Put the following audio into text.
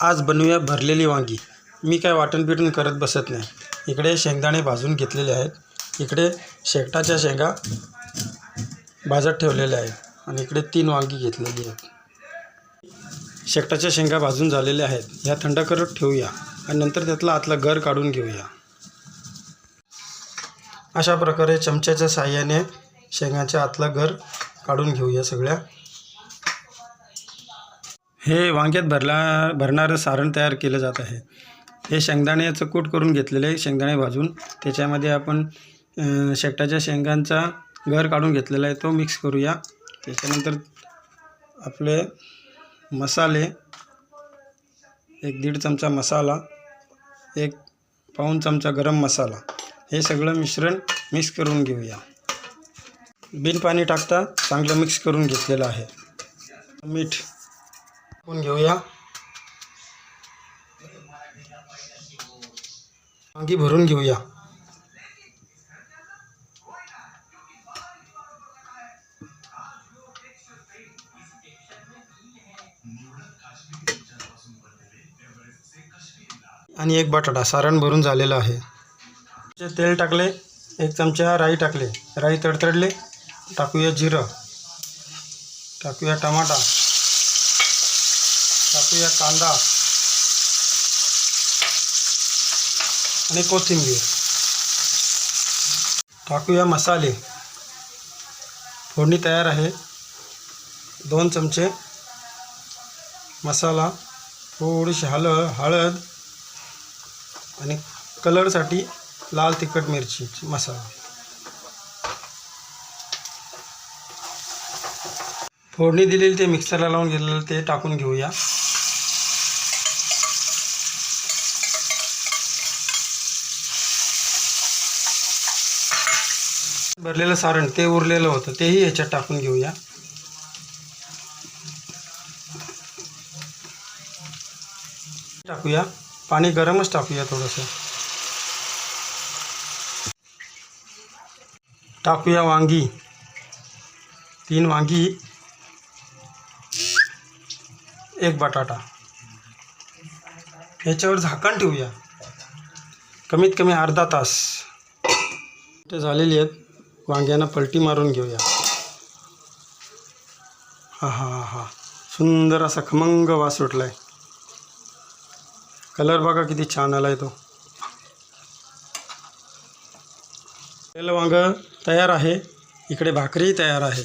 आज बनवूया भरलेली वांगी। मी काय वाटण पिटून करत बसत नाही। इकडे शेंगदाणे भाजून घेतलेले आहेत, इकडे शेकटाच्या शेंगा भाजत ठेवलेल्या आहेत आणि इकडे 3 वांगी घेतलेली आहेत। शेकटाच्या शेंगा भाजून झालेल्या आहेत, ह्या थंड करत ठेवूया आणि नंतर त्यातला आतला गर काढून घेऊया। अशा प्रकारे चमच्याच्या साहाय्याने शेंगाच्या आतला गर काढून घेऊया सगळ्या। हे वांग्यात भरणारं सारण तयार केलं जात आहे। हे शेंगदाण्याचं कूट करून घेतलेले आहे, शेंगदाणे भाजून त्याच्यामध्ये आपण शेकटाच्या शेंगांचा गर काढून घेतलेला आहे, तो मिक्स करूया। त्याच्यानंतर आपले मसाले, 1-1.5 चमचा मसाला, 1 पाऊण चमचा गरम मसाला, हे सगळं मिश्रण मिक्स करून घेऊया। बिन पाणी टाकता चांगलं मिक्स करून घेतलेलं आहे। मीठ टाकून घेऊया। वांगी भरून घेऊया। आणि 1 बटाटा सारण भरून झालेलं आहे। तेल टाकले, 1 चमचा राई टाकले, राई तडतडले, टाकूया जिरं, टाकूया टमाटा, टाकूया कांदा आणि कोथिंबीर, टाकूया मसाले। फोडणी तयार आहे। 2 चमचे मसाला, थोडीशी हळद आणि कलरसाठी लाल तिखट मिरची मसाला। फोडणी दिलेली ते मिक्सरला लावून घेतलेलं ते टाकून घेऊया। भरलेलं सारण ते उरलेलं होतं, तेही ह्याच्यात टाकून घेऊया। टाकूया पाणी, गरमच टाकूया थोडंसं। टाकूया वांगी, 3 वांगी, 1 बटाटा। ह्याच्यावर झाकण ठेवूया कमीत कमी अर्धा तास। ते झालेली आहेत, वांग्यांना पलटी मारून घेऊया। हा सुंदर असा खमंग वास सुटला आहे। कलर बघा किती छान आला आहे तो। वांग तयार आहे, इकडे भाकरी तयार आहे।